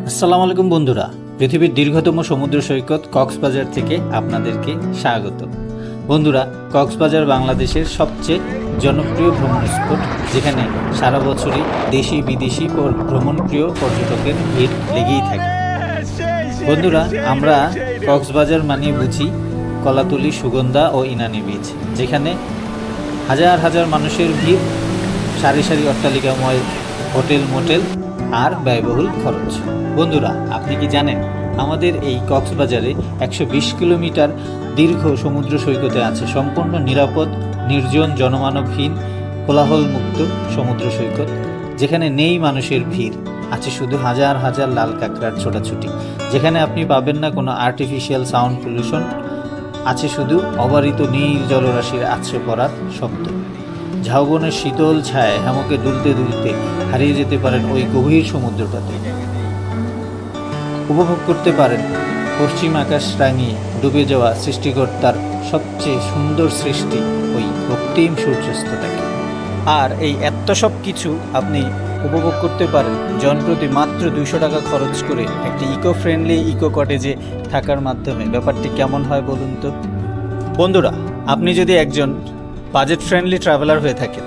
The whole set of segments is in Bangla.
আসসালামু আলাইকুম বন্ধুরা, পৃথিবীর দীর্ঘতম সমুদ্র সৈকত কক্সবাজার থেকে আপনাদেরকে স্বাগত। বন্ধুরা, কক্সবাজার বাংলাদেশের সবচেয়ে জনপ্রিয় ভ্রমণ স্পট, যেখানে সারা বছরই দেশি বিদেশি ভ্রমণপ্রিয় পর্যটকের ভিড় লেগেই থাকে। বন্ধুরা, আমরা কক্সবাজার মানিয়ে বুঝি কলাতলি, সুগন্ধা ও ইনানি বিচ, যেখানে হাজার হাজার মানুষের ভিড়, সারি সারি অট্টালিকাময় হোটেল, মোটেল আর ব্যয়বহুল খরচ। বন্ধুরা, আপনি কি জানেন আমাদের এই কক্সবাজারে 120 কিলোমিটার দীর্ঘ সমুদ্র সৈকতে আছে সম্পূর্ণ নিরাপদ, নির্জন, জনমানবহীন, কোলাহলমুক্ত সমুদ্র সৈকত, যেখানে নেই মানুষের ভিড়, আছে শুধু হাজার হাজার লাল কাঁকড়ার ছোটাছুটি, যেখানে আপনি পাবেন না কোনো আর্টিফিশিয়াল সাউন্ড পলিউশন, আছে শুধু অবারিত নীল জলরাশির আছড়ে পড়ার শব্দ। ঝাউবনের শীতল ছায় হ্যামকে দুলতে দুলতে হারিয়ে যেতে পারেন ওই গভীর সমুদ্রটাতে। উপভোগ করতে পারেন পশ্চিম আকাশ রাঙিয়ে ডুবে যাওয়া সৃষ্টিকর্তার সবচেয়ে সুন্দর সৃষ্টি, ওই রক্তিম সূর্যাস্তটাকে। আর এই এত সব কিছু আপনি উপভোগ করতে পারেন জনপ্রতি মাত্র 200 টাকা খরচ করে একটি ইকো ফ্রেন্ডলি ইকো কটেজে থাকার মাধ্যমে। ব্যাপারটি কেমন হয় বলুন তো? বন্ধুরা, আপনি যদি একজন বাজেট ফ্রেন্ডলি ট্রাভেলার হয়ে থাকেন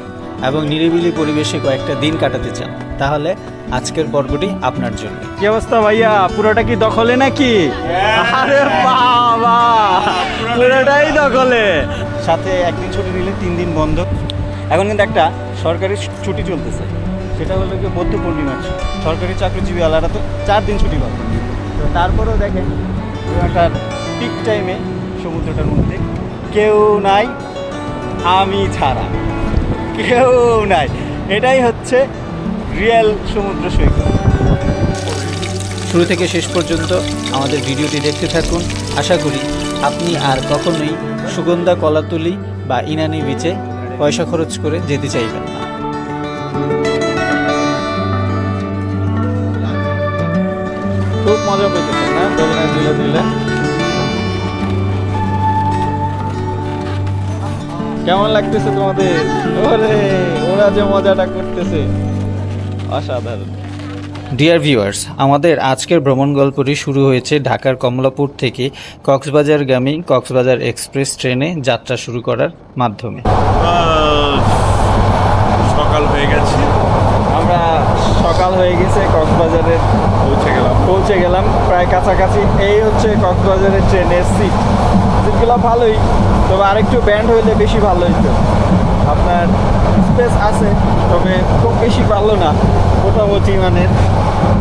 এবং নিরিবিলি পরিবেশে কয়েকটা দিন কাটাতে চান, তাহলে আজকের পর্বটি আপনার জন্য। কি অবস্থা ভাইয়া, পুরোটা কি দখলে নাকি? আরে বাবা, পুরোটাই দখলে। সাথে একদিন ছুটি নিলে 3 দিন বন্ধ। এখন কিন্তু একটা সরকারি ছুটি চলতেছে, সেটা হলো কি বৌদ্ধ পূর্ণিমার ছুটি। সরকারি চাকরিজীবী আলাদা তো 4 দিন ছুটি পাবে। তো তারপরেও দেখেন একটা পিক টাইমে সমুদ্রটার মধ্যে কেউ নাই, আমি ছাড়া কেউ নাই। এটাই হচ্ছে রিয়েল সমুদ্র সৈকত। শুরু থেকে শেষ পর্যন্ত আমাদের ভিডিওটি দেখতে থাকুন। আশা করি আপনি আর কখনোই সুগন্ধা, কলাতলি বা ইনানি বিচে পয়সা খরচ করে যেতে চাইবেন না। খুব মজা পেতেছেন না দোলনায় দুলে দুলে? কেমন লাগতেছে তোমাদের? ওরে, ওরা যে মজাটা করতেছে অসাধারণ। ডিয়ার ভিউয়ার্স, আমাদের আজকের ভ্রমণ গল্পটি শুরু হয়েছে ঢাকার কমলাপুর থেকে কক্সবাজারগামী কক্সবাজার এক্সপ্রেস ট্রেনে যাত্রা শুরু করার মাধ্যমে। সকাল হয়ে গেছে, আমরা সকাল হয়ে গেছে, কক্সবাজারে পৌঁছে গেলাম প্রায় কাছাকাছি। এই হচ্ছে কক্সবাজারের ট্রেনের সিটগুলো ভালোই, তবে আরেকটু ব্যান্ড হইলে বেশি ভালো হইতো। আপনার স্পেস আছে, তবে খুব বেশি ভালো না, মোটামুটি মানের।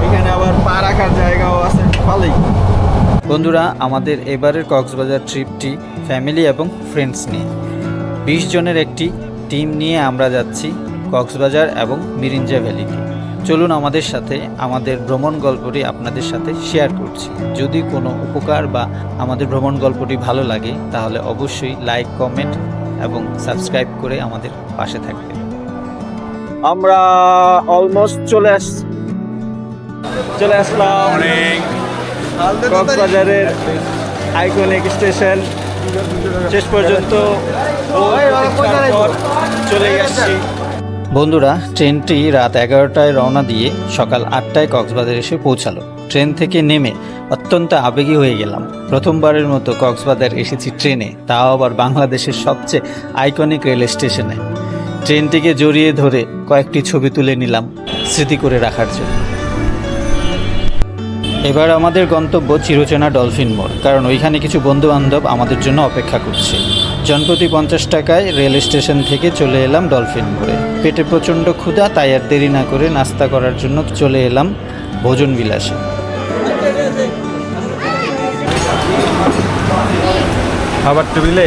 এখানে আবার পা রাখার জায়গাও আছে, ভালোই। বন্ধুরা, আমাদের এবারের কক্সবাজার ট্রিপটি ফ্যামিলি এবং ফ্রেন্ডস নিয়ে 20 জনের একটি টিম নিয়ে আমরা যাচ্ছি কক্সবাজার এবং মিরিঞ্জা ভ্যালিতে। চলুন আমাদের সাথে, আমাদের ভ্রমণ গল্পটি আপনাদের সাথে শেয়ার করছি। যদি কোনো উপকার বা আমাদের ভ্রমণ গল্পটি ভালো লাগে, তাহলে অবশ্যই লাইক, কমেন্ট এবং সাবস্ক্রাইব করে আমাদের পাশে থাকবেন। আমরা অলমোস্ট চলে আসলাম কক্সবাজারের আইকনিক স্টেশন। শেষ পর্যন্ত চলে আসছি। বন্ধুরা, ট্রেনটি রাত 11টায় রওনা দিয়ে সকাল 8টায় কক্সবাজার এসে পৌঁছালো। ট্রেন থেকে নেমে অত্যন্ত আবেগী হয়ে গেলাম। প্রথমবারের মতো কক্সবাজার এসেছি ট্রেনে, তাও আবার বাংলাদেশের সবচেয়ে আইকনিক রেল স্টেশনে। ট্রেনটিকে জড়িয়ে ধরে কয়েকটি ছবি তুলে নিলাম স্মৃতি করে রাখার জন্য। এবার আমাদের গন্তব্য চিরচেনা ডলফিন মোড়, কারণ ওইখানে কিছু বন্ধু বান্ধব আমাদের জন্য অপেক্ষা করছে। জনপ্রতি 50 টাকায় রেল স্টেশন থেকে চলে এলাম ডলফিন মোড়ে। পেটে প্রচণ্ড ক্ষুধা, তাই আর দেরি না করে নাস্তা করার জন্য চলে এলাম ভোজন বিলাসে। খাবার টেবিলে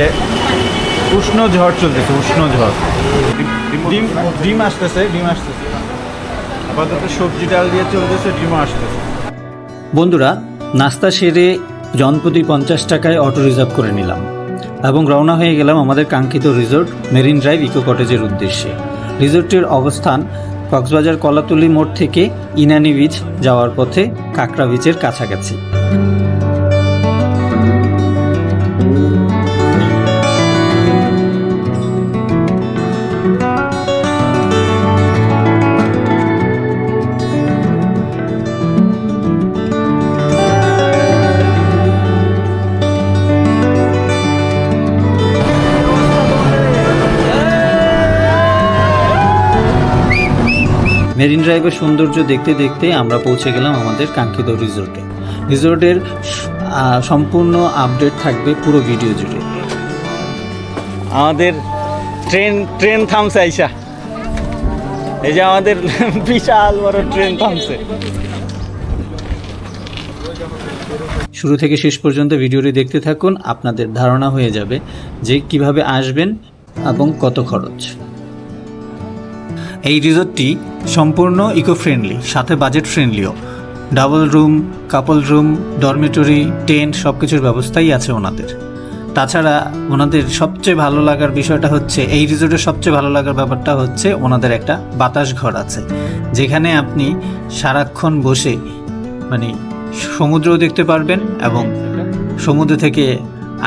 উষ্ণ ঝড় চলতেছে, উষ্ণ ঝড়। ডিম আসতেছে আপাতত, সবজি ডাল দিয়ে চলতেছে, ডিমও আসতেছে। বন্ধুরা, নাস্তা সেরে জনপ্রতি 50 টাকায় অটো রিজার্ভ করে নিলাম এবং রওনা হয়ে গেলাম আমাদের কাঙ্ক্ষিত রিসোর্ট মেরিন ড্রাইভ ইকো কটেজের উদ্দেশ্যে। রিসোর্টের অবস্থান কক্সবাজার কলাতলি মোড় থেকে ইনানি বিচ যাওয়ার পথে কাঁকড়া বিচের কাছাকাছি। মেরিন ড্রাইভের সৌন্দর্য দেখতে দেখতে আমরা পৌঁছে গেলাম আমাদের কাঙ্ক্ষিত রিসোর্টে। রিসোর্টের সম্পূর্ণ আপডেট থাকবে পুরো ভিডিও জুড়ে। আমাদের ট্রেন থামছে আইসা, এই যে আমাদের বিশাল বড় ট্রেন থামছে। শুরু থেকে শেষ পর্যন্ত ভিডিওটি দেখতে থাকুন, আপনাদের ধারণা হয়ে যাবে যে কিভাবে আসবেন এবং কত খরচ। এই রিসোর্টটি সম্পূর্ণ ইকো ফ্রেন্ডলি, সাথে বাজেট ফ্রেন্ডলিও। Double room, couple room, dormitory, tent সব কিছুর ব্যবস্থাই আছে ওনাদের। তাছাড়া ওনাদের সবচেয়ে ভালো লাগার বিষয়টা হচ্ছে, এই রিসোর্টের সবচেয়ে ভালো লাগার ব্যাপারটা হচ্ছে ওনাদের একটা বাতাস ঘর আছে, যেখানে আপনি সারাক্ষণ বসে মানে সমুদ্রও দেখতে পারবেন এবং সমুদ্র থেকে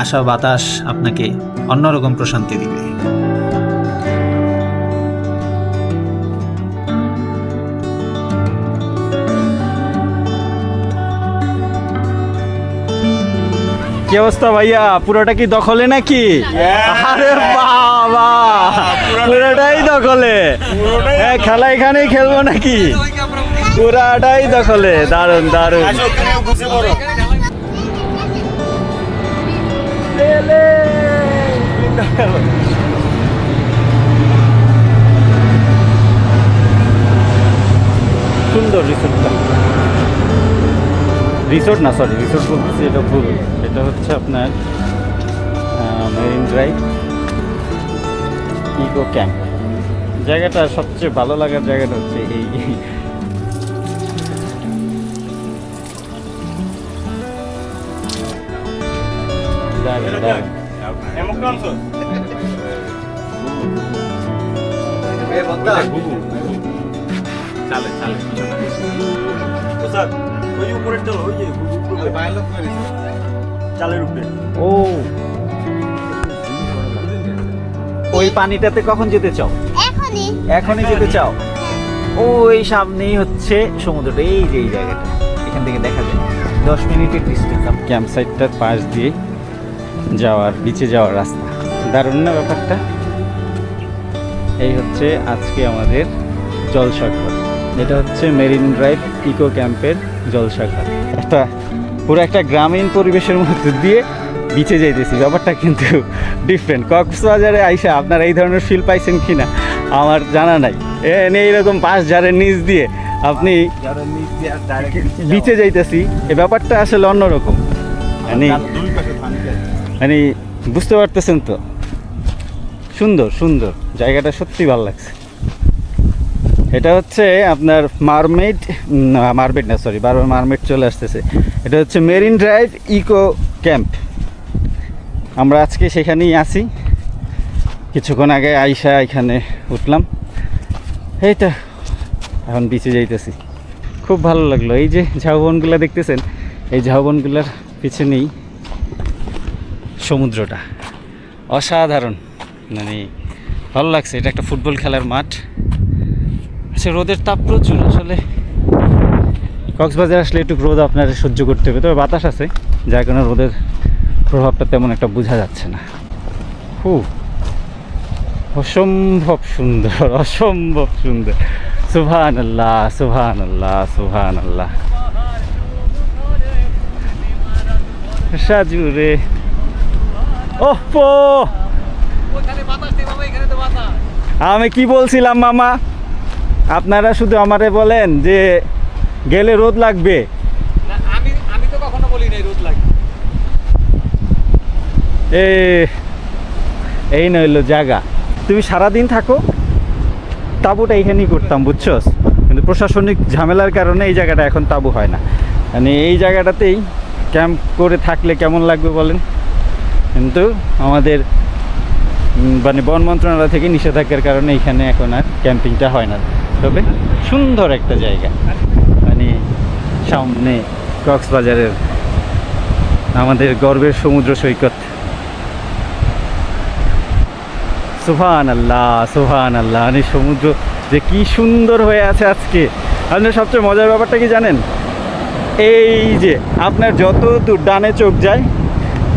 আসা বাতাস আপনাকে অন্যরকম প্রশান্তি দিবে। কি অবস্থা ভাইয়া, পুরোটা কি দখলে নাকি? আরে বাবা, পুরোটাই দখলে। হ্যাঁ, খেলা এখানেই খেলবো নাকি? পুরাটাই দখলে। দারুণ দারুণ। সুন্দর রিসোর্টটা। রিসোর্ট না, সরি রিসোর্ট বলতেছি, এটা ভুল। এটা হচ্ছে আপনার মেরিন ড্রাইভ ইকো ক্যাম্প। জায়গাটা সবচেয়ে ভালো লাগার জায়গাটা হচ্ছে এই ও ওই পানিটাতে কখন যেতে চাও? এখনই যেতে চাও? ওই সামনেই হচ্ছে সমুদ্রটা, এই যে এই জায়গাটা, এখান থেকে দেখা যায় 10 মিনিটের ডিস্টেন্স। ক্যাম্প সাইটটার পাশ দিয়ে যাওয়ার, বিচে যাওয়ার রাস্তা। দারুণ না ব্যাপারটা? এই হচ্ছে আজকে আমাদের জলসাঘর। এটা হচ্ছে মেরিন ড্রাইভ ইকো ক্যাম্পের জলসাঘর। পুরো একটা গ্রামীণ পরিবেশের মধ্যে দিয়ে বিচে যাইতেছি। ব্যাপারটা কিন্তু ডিফারেন্ট। কক্সবাজারে আইসা আপনারা এই ধরনের ফিল পাইছেন কি না আমার জানা নাই। এইরকম পাশ ঝাড়ের নিচ দিয়ে আপনি বিচে যাইতেছি, এই ব্যাপারটা আসলে অন্যরকম। মানে বুঝতে পারতেছেন তো? সুন্দর সুন্দর জায়গাটা, সত্যি ভালো লাগছে। এটা হচ্ছে আপনার মারমেড না, সরি, বারবার মারমেড চলে আসতেছে। এটা হচ্ছে মেরিন ড্রাইভ ইকো ক্যাম্প। আমরা আজকে সেখানেই আছি। কিছুক্ষণ আগে আইসা এখানে উঠলাম, এইটা এখন বিচে যাইতেছি। খুব ভালো লাগলো। এই যে ঝাউবনগুলো দেখতেছেন, এই ঝাউবনগুলোর পিছনেই সমুদ্রটা। অসাধারণ, মানে ভালো লাগছে। এটা একটা ফুটবল খেলার মাঠ। আচ্ছা, রোদের তাপ প্রচুর। আসলে কক্সবাজার আসলে একটু রোদ আপনার সহ্য করতে হবে, তবে বাতাস আছে, যার কারণে রোদের প্রভাবটা তেমন একটা বোঝা যাচ্ছে না। খুব অসম্ভব সুন্দর, অসম্ভব সুন্দর। সুবহানাল্লাহ, সুবহানাল্লাহ, সুবহানাল্লাহ। সাজুরে আমি কি বলছিলাম মামা, আপনারা শুধু আমারে বলেন যে গেলে রোদ লাগবে। আমি তো কখনো বলি নাই রোদ লাগবে। এই নইলো জায়গা। তুমি সারাদিন থাকো, তাঁবুটা এইখানেই করতাম, বুঝছস? কিন্তু প্রশাসনিক ঝামেলার কারণে এই জায়গাটা এখন তাঁবু হয় না। মানে এই জায়গাটাতেই ক্যাম্প করে থাকলে কেমন লাগবে বলেন? কিন্তু আমাদের মানে বন মন্ত্রণালয় থেকে নিষেধাজ্ঞার কারণে এখানে এখন আর ক্যাম্পিংটা হয় না। তবে সুন্দর একটা জায়গা, মানে সামনে কক্সবাজারের আমাদের গর্বের সমুদ্র সৈকত। সুবহানাল্লাহ, সুবহানাল্লাহ। মানে সমুদ্র যে কি সুন্দর হয়ে আছে আজকে। আপনার সবচেয়ে মজার ব্যাপারটা কি জানেন? এই যে আপনার যত দূর ডানে চোখ যায়,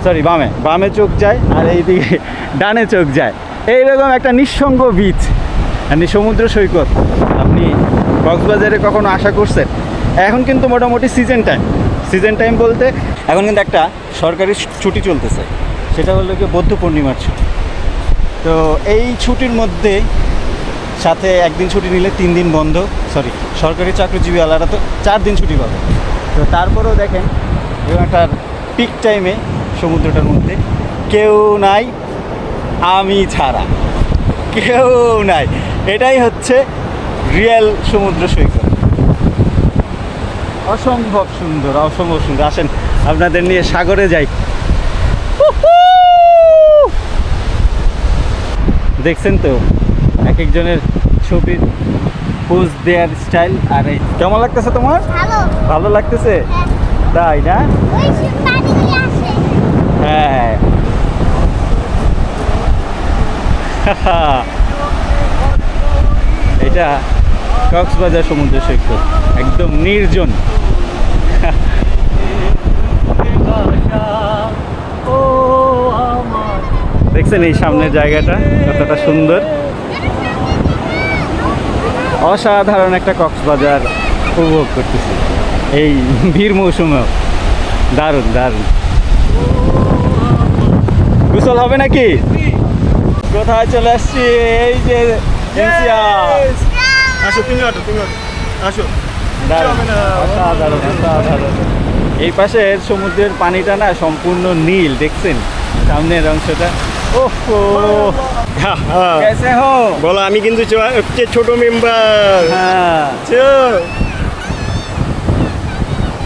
সরি বামে চোখ যায়, আর এইদিকে ডানে চোখ যায়, এইরকম একটা নিঃসঙ্গ বিচ, মানে সমুদ্র সৈকত আপনি কক্সবাজারে কখনো আশা করছেন? এখন কিন্তু মোটামুটি সিজন টাইম বলতে এখন কিন্তু একটা সরকারি ছুটি চলতেছে, সেটা হলো কি বৌদ্ধ পূর্ণিমার ছুটি। তো এই ছুটির মধ্যে সাথে একদিন ছুটি নিলে 3 দিন বন্ধ, সরকারি চাকরিজীবী আলাদা তো 4 দিন ছুটি পাবে। তো তারপরেও দেখেন একটা পিক টাইমে সমুদ্রটার মধ্যে কেউ নাই, আমি ছাড়া কেউ নাই। এটাই হচ্ছে রিয়েল সমুদ্র সৈকত। অসম্ভব সুন্দর, অসম্ভব সুন্দর। আসেন আপনাদের নিয়ে সাগরে যাই। দেখছেন তো এক একজনের ছবির পোজ দেওয়ার স্টাইল। আর এই কেমন লাগতেছে তোমার? ভালো লাগতেছে, তাই না? হ্যাঁ এটা কক্সবাজার সমুদ্র সৈকত, একদম নির্জন। দেখছেন এই সামনের জায়গাটা কতটা সুন্দর, অসাধারণ একটা কক্সবাজার উপভোগ করতেছি এই ভিড় মৌসুমেও। দারুণ দারুণ। গোসল হবে নাকি? কোথায় চলে আসছি? এই যে আসো তুমি আসো। অসাধারণ অসাধারণ। এই পাশের সমুদ্রের পানিটা না সম্পূর্ণ নীল, দেখছেন সামনের অংশটা। ওহো কেসে হো? বলো, আমি কিন্তু ছোট মেম্বার। হ্যাঁ,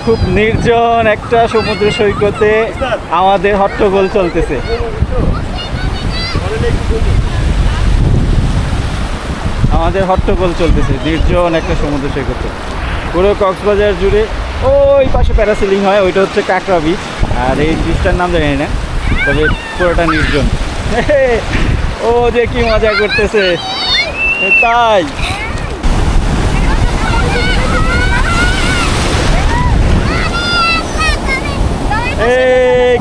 খুব নির্জন একটা সমুদ্র সৈকতে আমাদের হট্টগোল চলতেছে। নির্জন একটা সমুদ্র সৈকতে পুরো কক্সবাজার জুড়ে। ওই পাশে প্যারাসেলিং হয়, ওইটা হচ্ছে কাঁকড়া বিচ, আর এই বিচটার নাম জানি না, তবে পুরোটা নির্জন। ও যে কি মজা করতেছে, তাই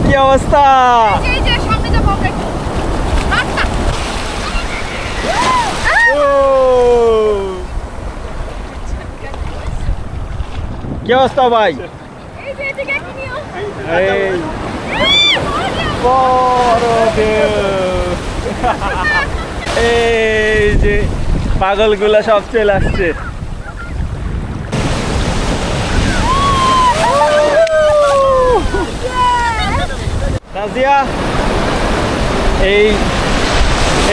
কি অবস্থা? কি অবস্থা ভাই? এই বড় ঢেউ। এই যে পাগলগুলা সব চলে আসছে। রাজিয়া, এই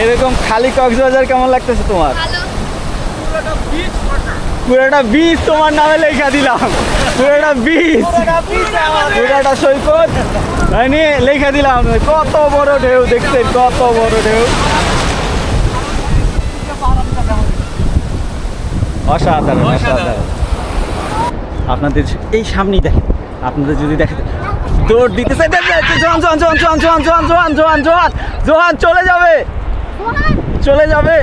এরকম খালি কক্সবাজার কেমন লাগতেছে তোমার? পুরোটা বীজ তোমার নামে লেখা দিলাম, পুরোটা বীজ, পুরোটা সৈকত মানে লেখা দিলাম। কত বড় ঢেউ দেখছেন, কত বড় ঢেউ, অসাধারণ অসাধারণ। আপনাদের এই সামনেই দেখেন, আপনাদের যদি দেখেন দৌড় দিতেছে, জোহান চলে যাবে, চলে যাবে।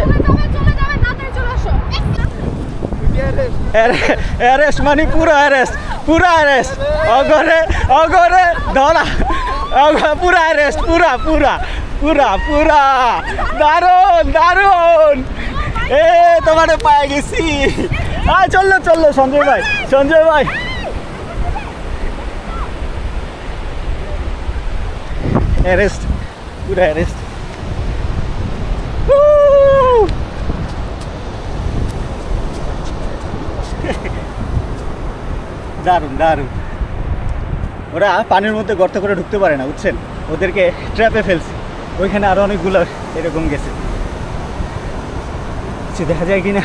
অ্যারেস্ট মানে পুরো অ্যারেস্ট, পুরা অ্যারেস্ট, অগরে অগরে ধরা, পুরা অ্যারেস্ট, পুরা পুরা পুরা পুরা। দারুণ দারুণ, এ তোমারে পায়ে গেছি। চললো চললো সঞ্জয় ভাই, সঞ্জয় ভাই। অ্যারেস্ট, পুরা অ্যারেস্ট। দারুণ দারুণ। ওরা পানির মধ্যে গর্ত করে ঢুকতে পারে না, বুঝছেন, ওদেরকে ট্র্যাপে ফেলছে। ওইখানে আরো অনেকগুলো এরকম গেছে, দেখা যায় কিনা।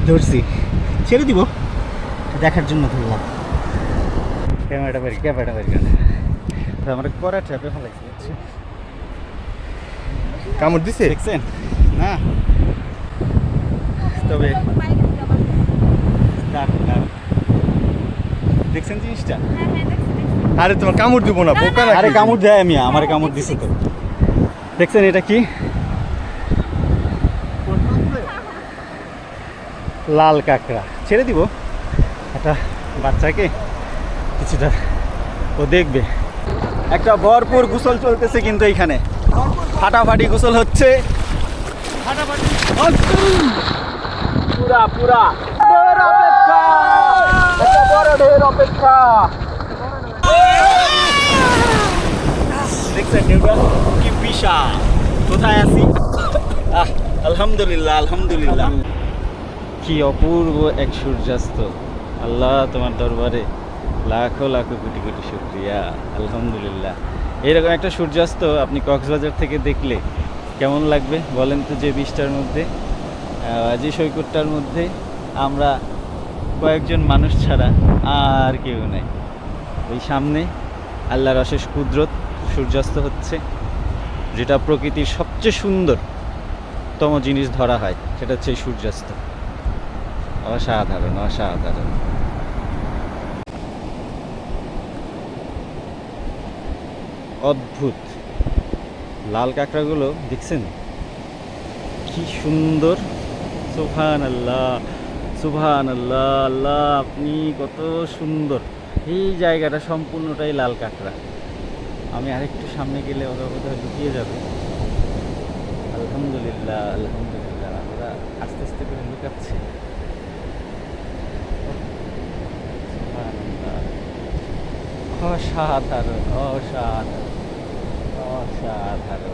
ধরছি, ছেড়ে দিব, দেখার জন্য ধরলাম। ক্যামেরাটা বের কেন আমার করা ট্র্যাপে ফেলাইছে, কামড় দিছে? দেখছেন না? তবে দেখছেন জিনিসটা? আরে তোমার কামড় দিব না, বোকা না? আরে কামড় দেয়, আমি আমার কামড় দিছে তো। দেখছেন এটা কি? লাল কাঁকড়া। ছেড়ে দিব একটা বাচ্চাকে, কিছুটা ও দেখবে। একটা ভরপুর গোসল চলতেছে কিন্তু এইখানে। ফাটাফাটি গোসল হচ্ছে পুরা পুরা ঢের অপেক্ষা, একটা বড় ঢের অপেক্ষা। দেখছেন ঢেউটা কি বিশাল। কোথায় আছি? আলহামদুলিল্লাহ আলহামদুলিল্লাহ। কি অপূর্ব এক সূর্যাস্ত। আল্লাহ তোমার দরবারে লাখো লাখো কোটি কোটি শুকরিয়া। আলহামদুলিল্লাহ। এইরকম একটা সূর্যাস্ত আপনি কক্সবাজার থেকে দেখলে কেমন লাগবে বলেন তো? যে বিচটার মধ্যে, যে সৈকতটার মধ্যে আমরা কয়েকজন মানুষ ছাড়া আর কেউ নেই। ওই সামনে আল্লাহর অশেষ কুদরত, সূর্যাস্ত হচ্ছে, যেটা প্রকৃতির সবচেয়ে সুন্দরতম জিনিস ধরা হয়, সেটা হচ্ছে এই সূর্যাস্ত। অসাধারণ অসাধারণ। অদ্ভুত লাল কাঁকড়াগুলো দেখছেন কি সুন্দর। সুবহানাল্লাহ সুবহানাল্লাহ। আল্লাহ আপনি কত সুন্দর। এই জায়গাটা সম্পূর্ণটাই লাল কাঁকড়া। আমি আরেকটু সামনে গেলে ওরা কোথাও ঢুকিয়ে যাবে। আলহামদুলিল্লাহ আলহামদুলিল্লাহ। ওরা আস্তে আস্তে করে লুকাচ্ছে। সুবহানাল্লাহ। অসাধারণ অসাধারণ অসাধারণ।